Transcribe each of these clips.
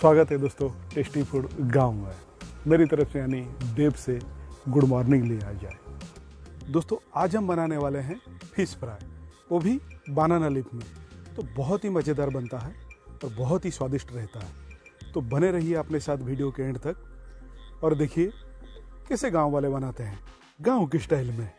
स्वागत है दोस्तों टेस्टी फूड गांव में। मेरी तरफ से यानी देव से गुड मॉर्निंग लिया जाए। दोस्तों आज हम बनाने वाले हैं फिश फ्राई, वो भी बनाना लीफ में। तो बहुत ही मज़ेदार बनता है और बहुत ही स्वादिष्ट रहता है। तो बने रहिए अपने साथ वीडियो के एंड तक और देखिए कैसे गांव वाले बनाते हैं गांव के स्टाइल में।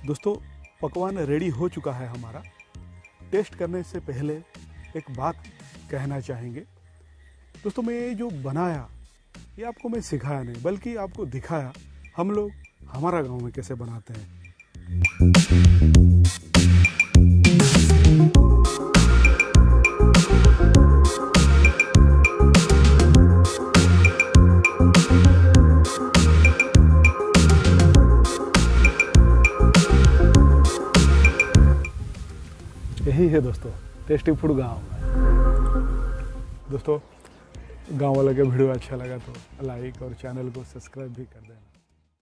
दोस्तों पकवान रेडी हो चुका है हमारा। टेस्ट करने से पहले एक बात कहना चाहेंगे दोस्तों, मैं ये जो बनाया ये आपको मैं सिखाया नहीं बल्कि आपको दिखाया हम लोग हमारा गांव में कैसे बनाते हैं। यही है दोस्तों टेस्टी फूड गांव में। दोस्तों गांव वाले का वीडियो अच्छा लगा तो लाइक और चैनल को सब्सक्राइब भी कर देना।